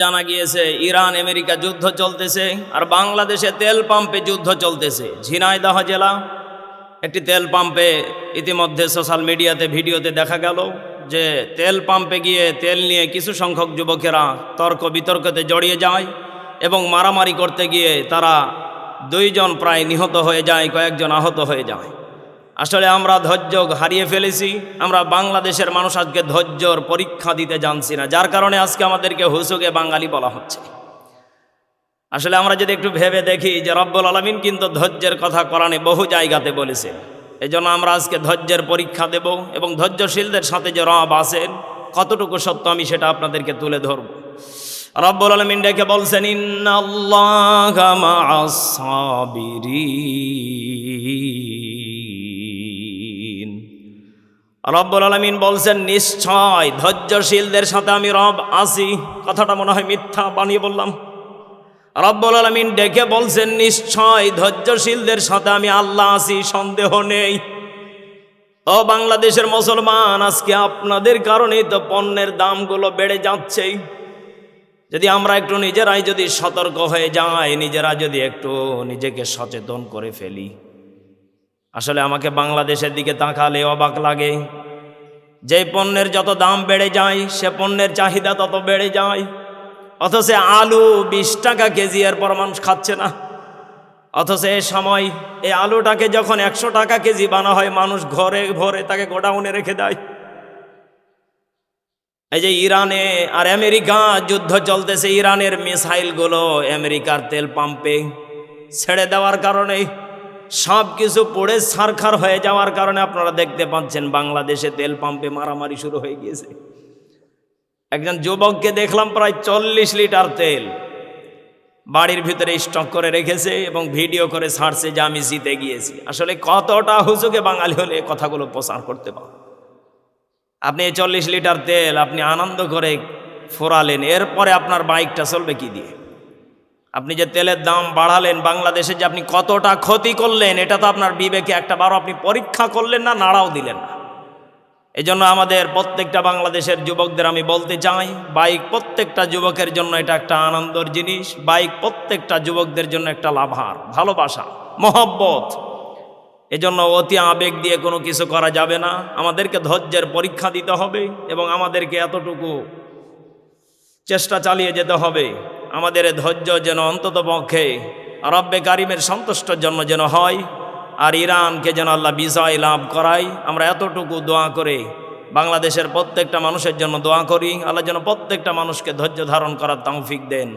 জানা গিয়েছে Iran America যুদ্ধ চলতেছে আর বাংলাদেশে তেল পাম্পে যুদ্ধ চলতেছে। ঝিনাইদহ জেলা একটি তেল পাম্পে ইতিমধ্যে সোশ্যাল মিডিয়াতে ভিডিওতে দেখা গেল যে তেল পাম্পে গিয়ে তেল নিয়ে কিছু সংখ্যক যুবকেরা তর্ক বিতর্কতে জড়িয়ে যায় এবং মারামারি করতে গিয়ে তারা দুইজন প্রায় নিহত হয়ে যায়, কয়েকজন আহত হয়ে যায়। আসলে আমরা ধৈর্য হারিয়ে ফেলেছি। আমরা বাংলাদেশের মানুষ আজকে ধৈর্যর পরীক্ষা দিতে জানছি না, যার কারণে আজকে আমাদেরকে হুসুকে বাঙালি বলা হচ্ছে। আসলে আমরা যদি একটু ভেবে দেখি যে রব্বুল আলামিন কিন্তু ধৈর্যের কথা কোরআনে বহু জায়গাতে বলেছেন। এজন্য আমরা আজকে ধৈর্যের পরীক্ষা দেব এবং ধৈর্যশীলদের সাথে যে রব আছেন কতটুকু সত্য আমি সেটা আপনাদেরকে তুলে ধরব। রব্বুল আলামিন ডেকে বলছেন, ইন্নাল্লাহা মা'আস সাবিরিন। রব্বুল আলামিন বলছেন নিশ্চয় ধৈর্যশীলদের সাথে আমি রব আছি। কথাটা মনে হয় মিথ্যা বানিয়ে বললাম। রব্বুল আলামিন ডেকে বলছেন নিশ্চয় ধৈর্যশীলদের সাথে আমি আল্লাহ আছি, সন্দেহ নেই। ও বাংলাদেশের মুসলমান, আজকে আপনাদের কারণেই তো পণ্যের দামগুলো বেড়ে যাচ্ছে। যদি আমরা একটু নিজেরাই যদি সতর্ক হয়ে যাই, নিজেরা যদি একটু নিজেকে সচেতন করে ফেলি। আসলে আমাকে বাংলাদেশের দিকে তাকালে অবাক লাগে, যে পণ্যের যত দাম বেড়ে যায় সে পণ্যের চাহিদা তত বেড়ে যায়। অথচ আলু 20 টাকা কেজি, এরপর মানুষ খাচ্ছে না। অথচ এ সময় এই আলুটাকে যখন 100 টাকা কেজি বানা হয়, মানুষ ঘরে ভরে তাকে গোডাউনে রেখে দেয়। এই যে ইরানে আর আমেরিকা যুদ্ধ চলতেছে, ইরানের মিসাইলগুলো আমেরিকার তেল পাম্পে ছেড়ে দেওয়ার কারণে সব কিছু পড়ে ছারখার হয়ে যাওয়ার কারণে আপনারা দেখতে পাচ্ছেন বাংলাদেশে তেল পাম্পে মারামারি শুরু হয়ে গিয়েছে। একজন যুবককে দেখলাম প্রায় 40 লিটার তেল বাড়ির ভিতরে স্টক করে রেখেছে এবং ভিডিও করে ছাড়ছে যে আমি জিতে গিয়েছি। আসলে কতটা হুজুকে বাঙালি হলে কথাগুলো প্রচার করতে পারে। আপনি 40 লিটার তেল আপনি আনন্দ করে ফোরালেন, এরপরে আপনার বাইকটা চলবে কি দিয়ে? আপনি যে তেলের দাম বাড়ালেন, বাংলাদেশে যে আপনি কতটা ক্ষতি করলেন, এটা তো আপনার বিবেকে একটাবারও আপনি পরীক্ষা করলেন না, নাড়াও দিলেন না। এজন্য আমাদের প্রত্যেকটা বাংলাদেশের যুবকদের আমি বলতে চাই, বাইক প্রত্যেকটা যুবকের জন্য এটা একটা আনন্দের জিনিস। বাইক প্রত্যেকটা যুবকদের জন্য একটা লাভার, ভালোবাসা, মহব্বত। এজন্য অতি আবেগ দিয়ে কোনো কিছু করা যাবে না। আমাদেরকে ধৈর্যের পরীক্ষা দিতে হবে এবং আমাদেরকে এতটুকু চেষ্টা চালিয়ে যেতে হবে, আমাদের ধৈর্য যেন অন্তত পক্ষে রব্বে কারিমের সন্তুষ্টর জন্য যেন হয়, আর ইরানকে যেন আল্লাহ বিজয় লাভ করায়। আমরা এতটুকু দোয়া করে বাংলাদেশের প্রত্যেকটা মানুষের জন্য দোয়া করি, আল্লাহ যেন প্রত্যেকটা মানুষকে ধৈর্য ধারণ করার তৌফিক দেন।